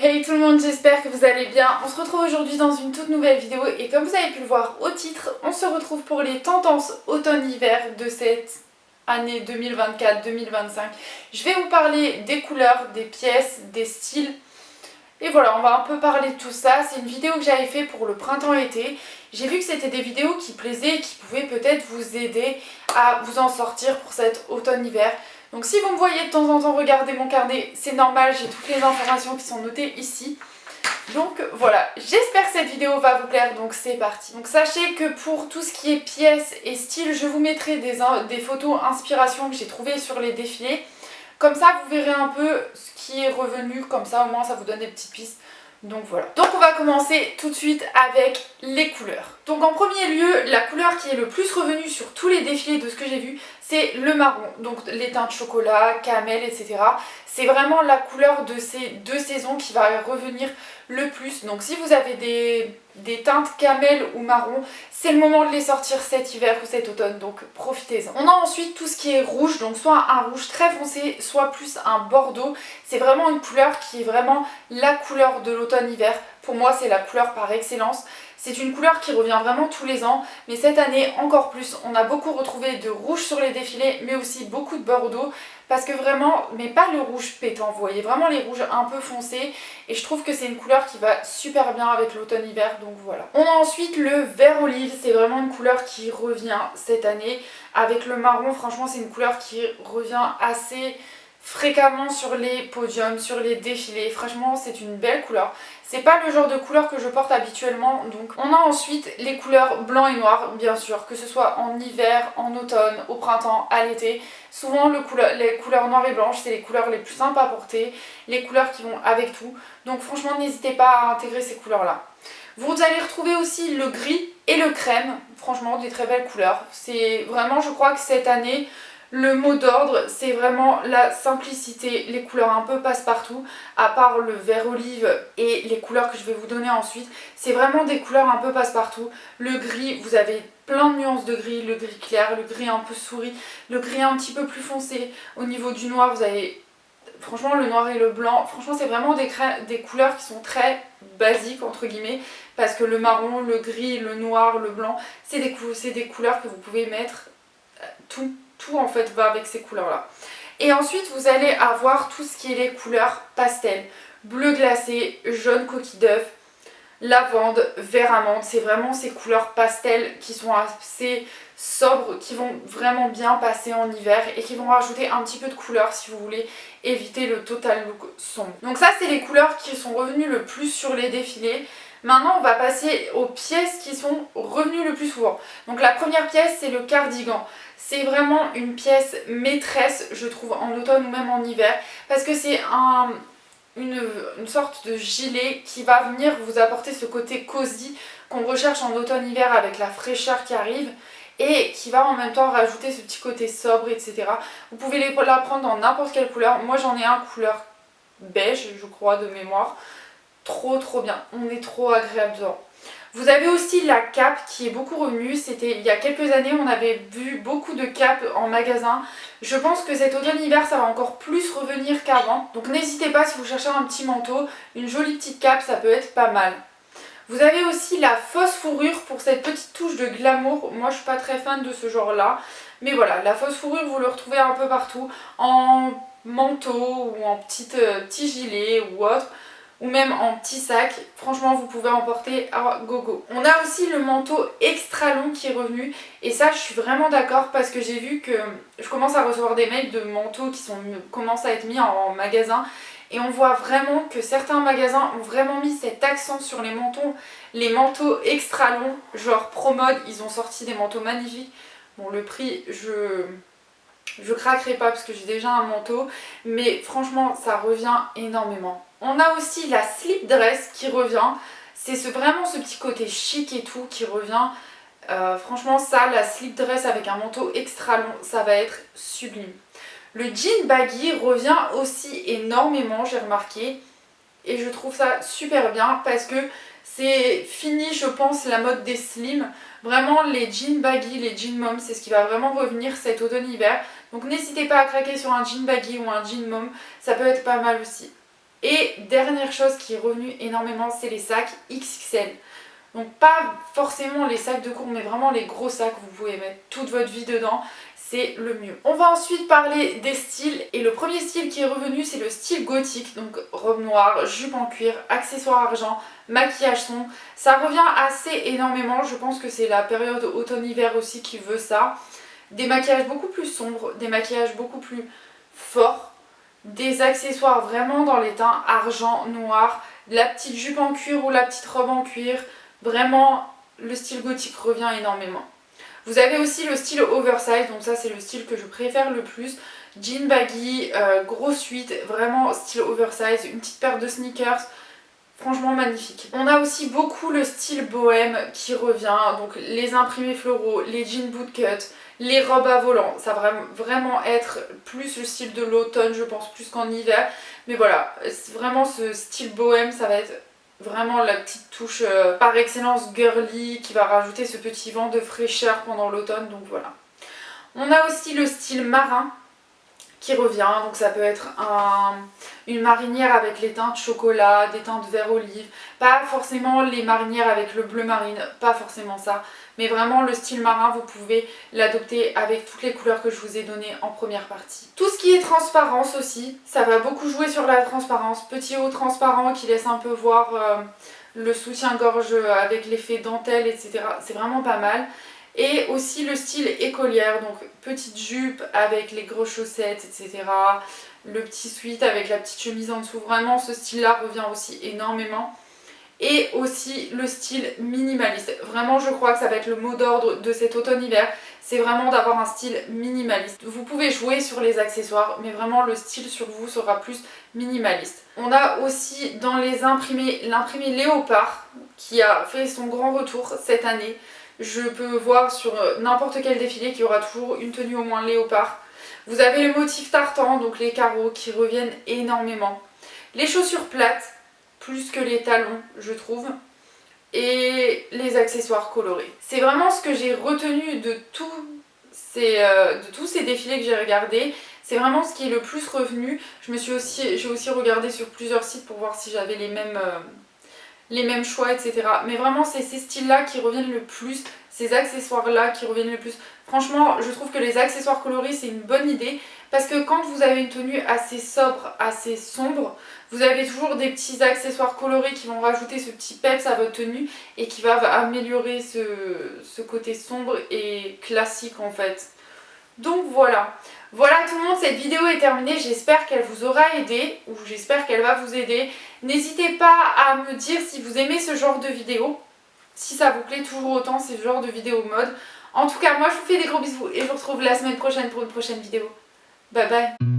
Hey tout le monde, j'espère que vous allez bien. On se retrouve aujourd'hui dans une toute nouvelle vidéo et comme vous avez pu le voir au titre, on se retrouve pour les tendances automne-hiver de cette année 2024-2025. Je vais vous parler des couleurs, des pièces, des styles. Et voilà, on va un peu parler de tout ça. C'est une vidéo que j'avais fait pour le printemps-été. J'ai vu que c'était des vidéos qui plaisaient et qui pouvaient peut-être vous aider à vous en sortir pour cet automne-hiver. Donc si vous me voyez de temps en temps regarder mon carnet, c'est normal, j'ai toutes les informations qui sont notées ici. Donc voilà, j'espère que cette vidéo va vous plaire, donc c'est parti. Donc sachez que pour tout ce qui est pièces et style, je vous mettrai des photos inspiration que j'ai trouvées sur les défilés. Comme ça, vous verrez un peu ce qui est revenu, comme ça au moins ça vous donne des petites pistes. Donc voilà. Donc on va commencer tout de suite avec les couleurs. Donc en premier lieu, la couleur qui est le plus revenue sur tous les défilés de ce que j'ai vu, c'est le marron. Donc les teintes chocolat, camel, etc. C'est vraiment la couleur de ces deux saisons qui va revenir le plus. Donc si vous avez des teintes camel ou marron, c'est le moment de les sortir cet hiver ou cet automne, donc profitez-en. On a ensuite tout ce qui est rouge, donc soit un rouge très foncé, soit plus un bordeaux. C'est vraiment une couleur qui est vraiment la couleur de l'automne-hiver. Pour moi, c'est la couleur par excellence. C'est une couleur qui revient vraiment tous les ans, mais cette année encore plus. On a beaucoup retrouvé de rouge sur les défilés, mais aussi beaucoup de bordeaux. Parce que vraiment, mais pas le rouge pétant, vous voyez, vraiment les rouges un peu foncés. Et je trouve que c'est une couleur qui va super bien avec l'automne-hiver, donc voilà. On a ensuite le vert olive, c'est vraiment une couleur qui revient cette année. Avec le marron, franchement, c'est une couleur qui revient assez fréquemment sur les podiums, sur les défilés. Franchement, c'est une belle couleur. C'est pas le genre de couleur que je porte habituellement. Donc on a ensuite les couleurs blanc et noir, bien sûr, que ce soit en hiver, en automne, au printemps, à l'été. Souvent les couleurs noires et blanches, c'est les couleurs les plus sympas à porter, les couleurs qui vont avec tout. Donc franchement, n'hésitez pas à intégrer ces couleurs-là. Vous allez retrouver aussi le gris et le crème, franchement des très belles couleurs. C'est vraiment, je crois que cette année, le mot d'ordre, c'est vraiment la simplicité, les couleurs un peu passe-partout, à part le vert olive et les couleurs que je vais vous donner ensuite. C'est vraiment des couleurs un peu passe-partout. Le gris, vous avez plein de nuances de gris, le gris clair, le gris un peu souris, le gris un petit peu plus foncé. Au niveau du noir, vous avez franchement le noir et le blanc. Franchement, c'est vraiment des couleurs qui sont très basiques, entre guillemets, parce que le marron, le gris, le noir, le blanc, c'est des couleurs que vous pouvez mettre tout en fait va avec ces couleurs là. Et ensuite vous allez avoir tout ce qui est les couleurs pastel, bleu glacé, jaune coquille d'œuf, lavande, vert amande. C'est vraiment ces couleurs pastel qui sont assez sobres, qui vont vraiment bien passer en hiver et qui vont rajouter un petit peu de couleur si vous voulez éviter le total look sombre. Donc ça, c'est les couleurs qui sont revenues le plus sur les défilés. Maintenant on va passer aux pièces qui sont revenues le plus souvent. Donc la première pièce, c'est le cardigan. C'est vraiment une pièce maîtresse, je trouve, en automne ou même en hiver, parce que c'est une sorte de gilet qui va venir vous apporter ce côté cosy qu'on recherche en automne-hiver avec la fraîcheur qui arrive et qui va en même temps rajouter ce petit côté sobre, etc. Vous pouvez la prendre dans n'importe quelle couleur. Moi j'en ai un couleur beige, je crois, de mémoire. Trop bien, on est trop agréable dedans. Vous avez aussi la cape qui est beaucoup revenue. C'était il y a quelques années, on avait vu beaucoup de capes en magasin. Je pense que cet automne-hiver, ça va encore plus revenir qu'avant. Donc n'hésitez pas, si vous cherchez un petit manteau, une jolie petite cape, ça peut être pas mal. Vous avez aussi la fausse fourrure pour cette petite touche de glamour. Moi, je suis pas très fan de ce genre-là. Mais voilà, la fausse fourrure, vous le retrouvez un peu partout. En manteau ou en petit gilet ou autre. Ou même en petit sac, franchement vous pouvez en porter à gogo. On a aussi le manteau extra long qui est revenu et ça je suis vraiment d'accord parce que j'ai vu que je commence à recevoir des mails de manteaux qui commencent à être mis en magasin et on voit vraiment que certains magasins ont vraiment mis cet accent sur les manteaux extra longs, genre ProMode, ils ont sorti des manteaux magnifiques. Bon, le prix, je craquerai pas parce que j'ai déjà un manteau, mais franchement ça revient énormément. On a aussi la slip dress qui revient, c'est vraiment ce petit côté chic et tout qui revient. Franchement ça, la slip dress avec un manteau extra long, ça va être sublime. Le jean baggy revient aussi énormément, j'ai remarqué, et je trouve ça super bien parce que c'est fini, je pense, la mode des slims. Vraiment les jeans baggy, les jeans mom, c'est ce qui va vraiment revenir cet automne-hiver. Donc n'hésitez pas à craquer sur un jean baggy ou un jean mom, ça peut être pas mal aussi. Et dernière chose qui est revenue énormément, c'est les sacs XXL. Donc pas forcément les sacs de cours, mais vraiment les gros sacs, vous pouvez mettre toute votre vie dedans, c'est le mieux. On va ensuite parler des styles, et le premier style qui est revenu, c'est le style gothique, donc robe noire, jupe en cuir, accessoires argent, maquillage son. Ça revient assez énormément, je pense que c'est la période automne-hiver aussi qui veut ça. Des maquillages beaucoup plus sombres, des maquillages beaucoup plus forts, des accessoires vraiment dans les teints argent, noir, la petite jupe en cuir ou la petite robe en cuir. Vraiment, le style gothique revient énormément. Vous avez aussi le style oversize, donc ça c'est le style que je préfère le plus. Jean baggy, gros suite, vraiment style oversize, une petite paire de sneakers, franchement magnifique. On a aussi beaucoup le style bohème qui revient, donc les imprimés floraux, les jeans bootcut, les robes à volant. Ça va vraiment être plus le style de l'automne, je pense, plus qu'en hiver. Mais voilà, vraiment ce style bohème, ça va être vraiment la petite touche par excellence girly qui va rajouter ce petit vent de fraîcheur pendant l'automne, donc voilà. On a aussi le style marin qui revient, donc ça peut être une marinière avec les teintes chocolat, des teintes vert olive, pas forcément les marinières avec le bleu marine, pas forcément ça, mais vraiment le style marin, vous pouvez l'adopter avec toutes les couleurs que je vous ai données en première partie. Tout ce qui est transparence aussi, ça va beaucoup jouer sur la transparence, petit haut transparent qui laisse un peu voir le soutien-gorge avec l'effet dentelle, etc. C'est vraiment pas mal. Et aussi le style écolière, donc petite jupe avec les grosses chaussettes, etc. Le petit sweat avec la petite chemise en dessous, vraiment ce style-là revient aussi énormément. Et aussi le style minimaliste. Vraiment, je crois que ça va être le mot d'ordre de cet automne-hiver. C'est vraiment d'avoir un style minimaliste. Vous pouvez jouer sur les accessoires, mais vraiment le style sur vous sera plus minimaliste. On a aussi dans les imprimés, l'imprimé léopard qui a fait son grand retour cette année. Je peux voir sur n'importe quel défilé qu'il y aura toujours une tenue au moins léopard. Vous avez le motif tartan, donc les carreaux qui reviennent énormément. Les chaussures plates, plus que les talons, je trouve. Et les accessoires colorés. C'est vraiment ce que j'ai retenu de tous ces défilés que j'ai regardés. C'est vraiment ce qui est le plus revenu. J'ai aussi regardé sur plusieurs sites pour voir si j'avais les mêmes choix, etc. Mais vraiment, c'est ces styles-là qui reviennent le plus, ces accessoires-là qui reviennent le plus. Franchement, je trouve que les accessoires colorés, c'est une bonne idée parce que quand vous avez une tenue assez sobre, assez sombre, vous avez toujours des petits accessoires colorés qui vont rajouter ce petit peps à votre tenue et qui va améliorer ce côté sombre et classique en fait. Donc voilà. Voilà tout le monde, cette vidéo est terminée, j'espère qu'elle vous aura aidé, ou j'espère qu'elle va vous aider. N'hésitez pas à me dire si vous aimez ce genre de vidéo, si ça vous plaît toujours autant, ce genre de vidéo mode. En tout cas, moi je vous fais des gros bisous et je vous retrouve la semaine prochaine pour une prochaine vidéo. Bye bye.